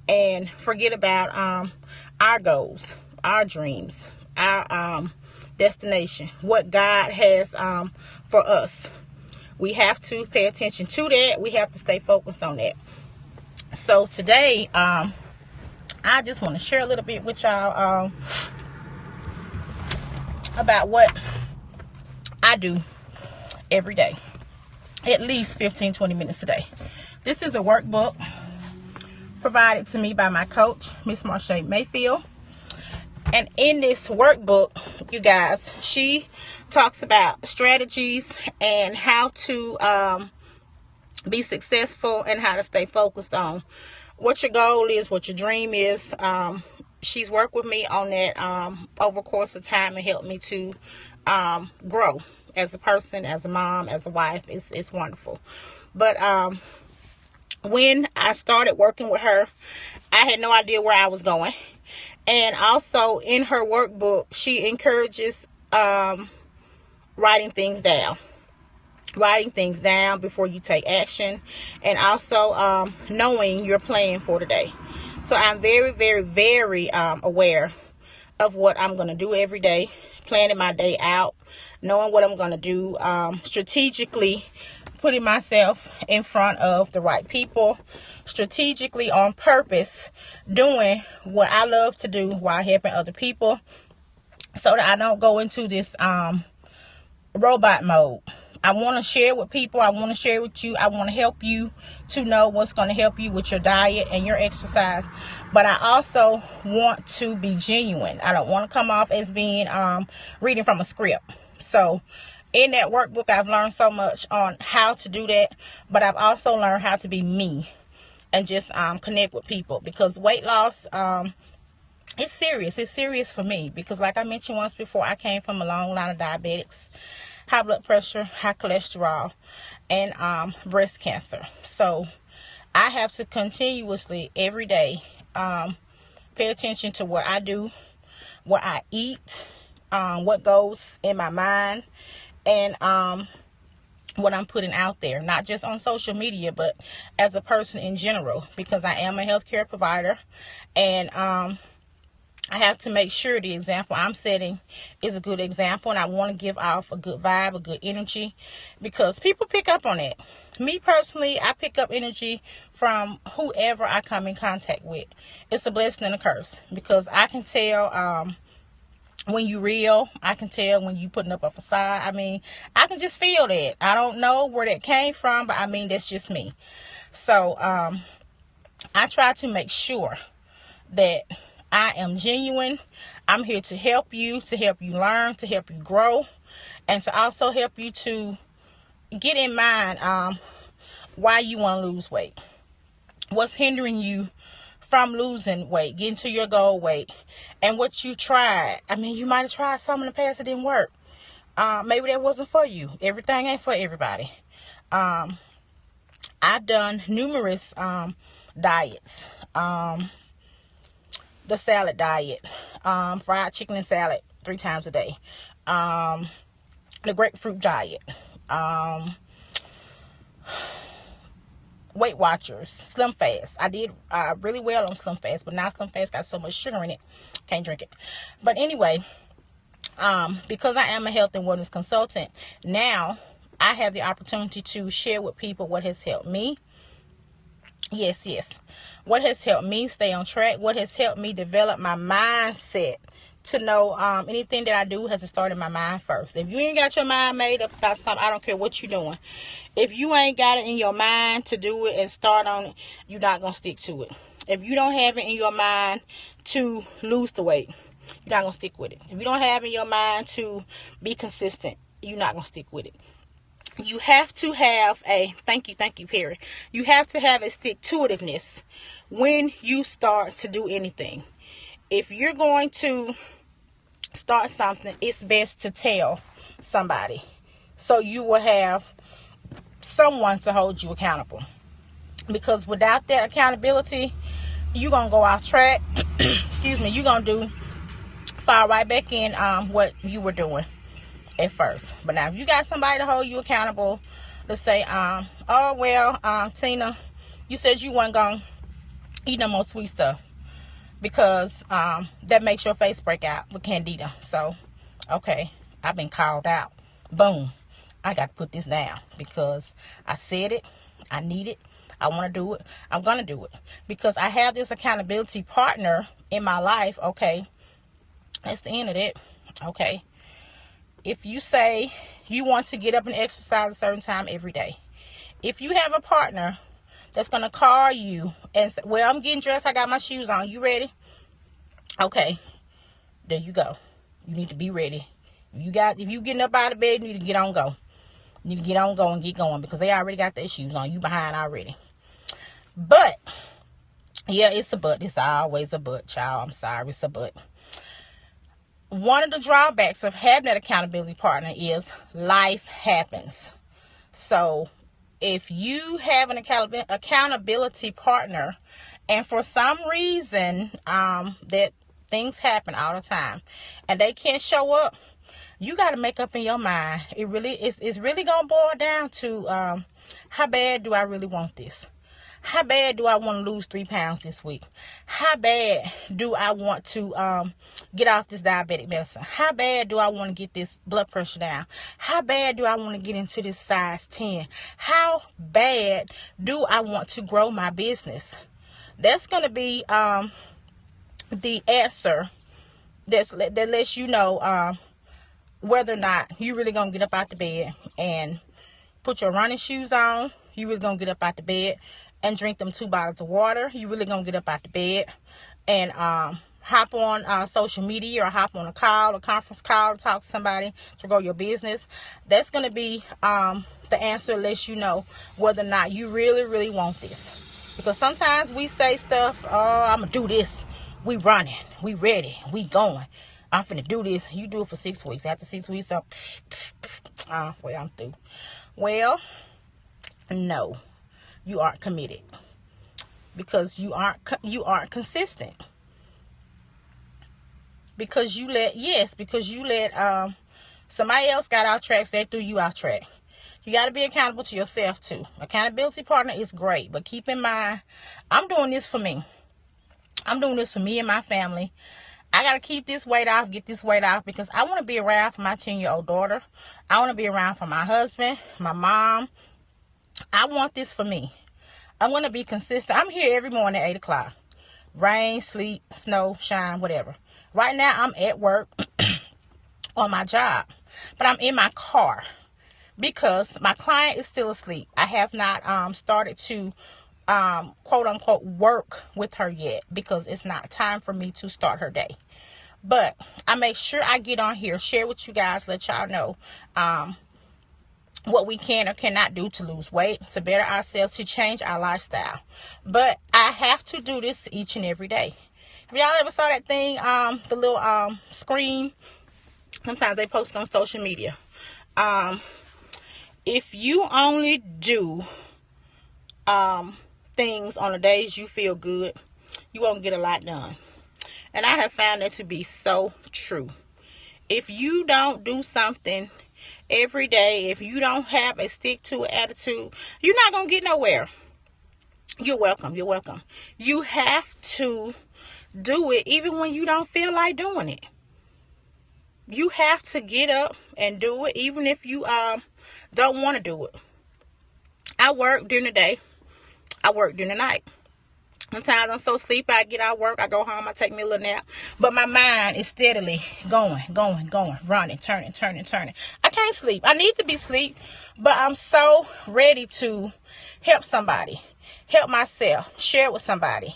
and forget about our goals, our dreams, our destination, what God has for us. We have to pay attention to that. We have to stay focused on that. So today, I just want to share a little bit with y'all about what I do every day, at least 15-20 minutes a day. This is a workbook provided to me by my coach, Miss Marche Mayfield. And in this workbook, you guys, she talks about strategies and how to be successful and how to stay focused on what your goal is, what your dream is. She's worked with me on that over the course of time and helped me to grow as a person, as a mom, as a wife. It's wonderful. But when I started working with her, I had no idea where I was going. And also in her workbook, she encourages writing things down before you take action, and also knowing your plan for the day. So I'm very, very, very aware of what I'm going to do every day, planning my day out, knowing what I'm going to do, strategically putting myself in front of the right people, strategically on purpose, doing what I love to do while helping other people, so that I don't go into this robot mode. I want to share with people. I want to share with you. I want to help you to know what's going to help you with your diet and your exercise. But I also want to be genuine. I don't want to come off as being reading from a script. So in that workbook, I've learned so much on how to do that. But I've also learned how to be me and just connect with people. Because weight loss, it's serious. It's serious for me. Because like I mentioned once before, I came from a long line of diabetics, high blood pressure, high cholesterol, and breast cancer. So I have to continuously, every day, pay attention to what I do, what I eat, what goes in my mind, and what I'm putting out there, not just on social media, but as a person in general, because I am a healthcare provider, and I have to make sure the example I'm setting is a good example, and I want to give off a good vibe, a good energy, because people pick up on it. Me personally, I pick up energy from whoever I come in contact with. It's a blessing and a curse, because I can tell when you real. I can tell when you putting up a facade. I mean, I can just feel that. I don't know where that came from, but I mean, that's just me. So I try to make sure that I am genuine. I'm here to help you learn, to help you grow, and to also help you to get in mind why you want to lose weight. What's hindering you from losing weight, getting to your goal weight, and what you tried. I mean, you might have tried some in the past that didn't work. Maybe that wasn't for you. Everything ain't for everybody. I've done numerous diets. The salad diet, fried chicken and salad 3 times a day, the grapefruit diet, Weight Watchers, Slim Fast. I did really well on Slim Fast, but now Slim Fast got so much sugar in it, can't drink it. But anyway, because I am a health and wellness consultant, now I have the opportunity to share with people what has helped me. Yes. What has helped me stay on track, what has helped me develop my mindset to know anything that I do has to start in my mind first. If you ain't got your mind made up about something, I don't care what you're doing. If you ain't got it in your mind to do it and start on it, you're not going to stick to it. If you don't have it in your mind to lose the weight, you're not going to stick with it. If you don't have it in your mind to be consistent, you're not going to stick with it. You have to have a, thank you, Perry. You have to have a stick-to-itiveness when you start to do anything. If you're going to start something, it's best to tell somebody, so you will have someone to hold you accountable. Because without that accountability, you're going to go off track. Excuse me, you're going to fall right back in what you were doing at first. But now if you got somebody to hold you accountable, let's say Tina, you said you weren't going to eat no more sweet stuff, because that makes your face break out with candida. So, okay, I've been called out. Boom. I got to put this down because I said it. I need it. I want to do it. I'm going to do it because I have this accountability partner in my life. Okay, that's the end of that. Okay, if you say you want to get up and exercise a certain time every day, if you have a partner that's going to call you and say, well, I'm getting dressed, I got my shoes on, you ready? Okay, there you go. You need to be ready. If you getting up out of bed, you need to get on go. You need to get on go and get going, because they already got their shoes on. You behind already. But yeah, it's a but. It's always a but, child. I'm sorry, it's a but. One of the drawbacks of having that accountability partner is life happens. So if you have an accountability partner, and for some reason that things happen all the time and they can't show up, you got to make up in your mind. It's really gonna boil down to how bad do I really want this? How bad do I want to lose 3 pounds this week? How bad do I want to get off this diabetic medicine? How bad do I want to get this blood pressure down? How bad do I want to get into this size 10? How bad do I want to grow my business? That's going to be the answer that lets you know whether or not you really going to get up out the bed and put your running shoes on. You really going to get up out the bed and drink them 2 bottles of water. You really going to get up out the bed and hop on social media, or hop on a conference call to talk to somebody to grow your business. That's going to be the answer that lets you know whether or not you really, really want this. Because sometimes we say stuff, oh, I'm going to do this. We running. We ready. We going. I'm finna do this. You do it for 6 weeks. After 6 weeks, well, I'm through. Well, no, you aren't committed, because you aren't consistent, because you let somebody else got out track, so they threw you out track. You got to be accountable to yourself too. Accountability partner is great, but keep in mind, I'm doing this for me. I'm doing this for me and my family. I got to keep this weight off, get this weight off, because I want to be around for my 10-year-old daughter. I want to be around for my husband, my mom. I want this for me. I'm going to be consistent. I'm here every morning at 8 o'clock. Rain, sleet, snow, shine, whatever. Right now, I'm at work on my job, but I'm in my car because my client is still asleep. I have not started to quote unquote work with her yet, because it's not time for me to start her day. But I make sure I get on here, share with you guys, let y'all know what we can or cannot do to lose weight, to better ourselves, to change our lifestyle. But I have to do this each and every day. Have y'all ever saw that thing, the little screen? Sometimes they post on social media. If you only do things on the days you feel good, you won't get a lot done. And I have found that to be so true. If you don't do something every day, if you don't have a stick to it attitude, you're not going to get nowhere. You're welcome. You're welcome. You have to do it even when you don't feel like doing it. You have to get up and do it even if you don't want to do it. I work during the day. I work during the night. Sometimes I'm so sleepy, I get out of work, I go home, I take me a little nap. But my mind is steadily going, running, turning. I can't sleep. I need to be asleep, but I'm so ready to help somebody, help myself, share with somebody.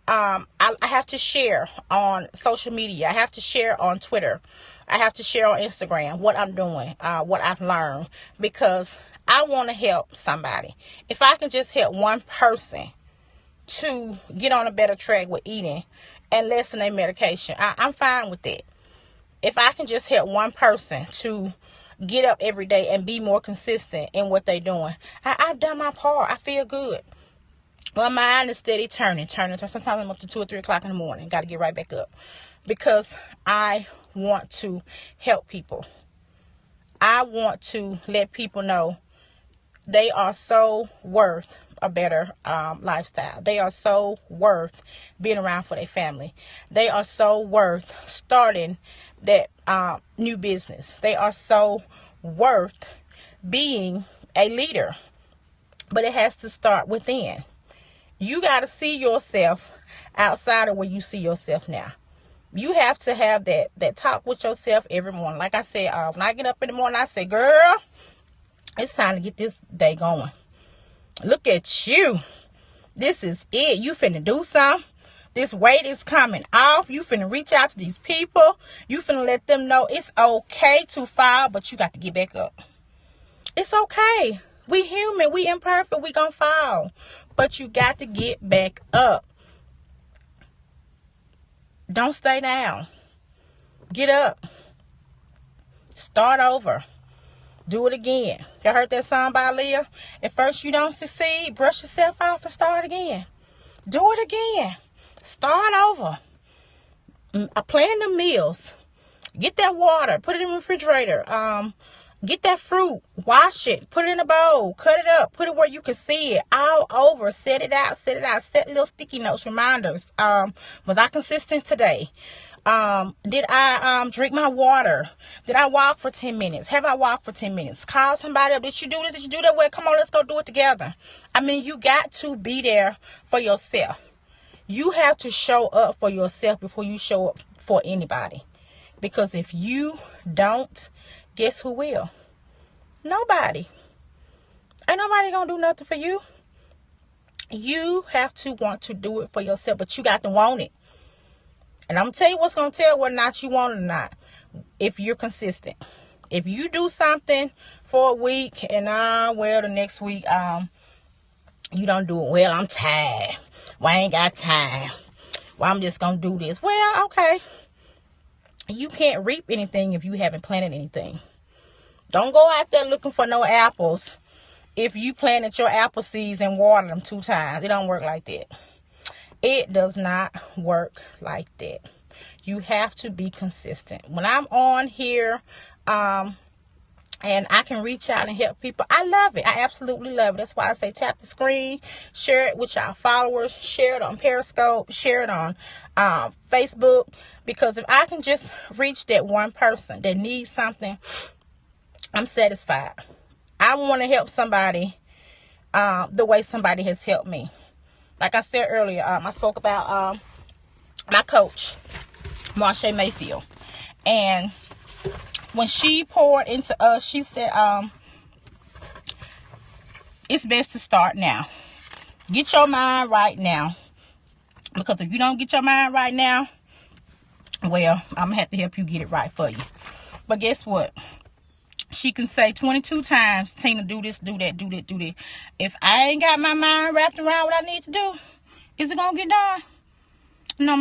I have to share on social media. I have to share on Twitter. I have to share on Instagram what I'm doing, what I've learned, because I want to help somebody. If I can just help one person to get on a better track with eating and lessen their medication, I'm fine with that. If I can just help one person to get up every day and be more consistent in what they're doing, I've done my part. I feel good. My mind is steady turning. Sometimes I'm up to 2 or 3 o'clock in the morning. Got to get right back up, because I want to help people. I want to let people know they are so worth a better lifestyle. They are so worth being around for their family. They are so worth starting that new business. They are so worth being a leader. But it has to start within. You got to see yourself outside of where you see yourself now. You have to have that talk with yourself every morning. Like I said, when I get up in the morning, I say, girl, it's time to get this day going. Look at you. This is it. You finna do something. This weight is coming off. You finna reach out to these people. You finna let them know it's okay to fall, but you got to get back up. It's okay. We human. We imperfect. We gonna fall. But you got to get back up. Don't stay down. Get up. Start over. Do it again. You heard that song by Aaliyah? At first you don't succeed. Brush yourself off and start again. Do it again. Start over. Plan the meals. Get that water. Put it in the refrigerator. Get that fruit. Wash it. Put it in a bowl. Cut it up. Put it where you can see it. All over. Set it out. Set it out. Set little sticky notes, reminders. Was I consistent today? Did I drink my water? Did I walk for 10 minutes? Have I walked for 10 minutes? Call somebody up. Did you do this? Did you do that? Well, come on, let's go do it together. I mean, you got to be there for yourself. You have to show up for yourself before you show up for anybody. Because if you don't, guess who will? Nobody. Ain't nobody gonna do nothing for you. You have to want to do it for yourself, but you got to want it. And I'm gonna tell you what's gonna tell whether or not you want it or not. If you're consistent. If you do something for a week and well, the next week you don't do it. Well, I'm tired. Well, I ain't got time. Well, I'm just gonna do this. Well, okay. You can't reap anything if you haven't planted anything. Don't go out there looking for no apples if you planted your apple seeds and watered them 2 times. It don't work like that. It does not work like that. You have to be consistent. When I'm on here and I can reach out and help people, I love it. I absolutely love it. That's why I say tap the screen, share it with your followers, share it on Periscope, share it on Facebook. Because if I can just reach that one person that needs something, I'm satisfied. I want to help somebody the way somebody has helped me. Like I said earlier, I spoke about my coach, Marsha Mayfield. And when she poured into us, she said, it's best to start now. Get your mind right now. Because if you don't get your mind right now, well, I'm going to have to help you get it right for you. But guess what? She can say 22 times, Tina, do this, do that, do that, do that. If I ain't got my mind wrapped around what I need to do, is it going to get done? No.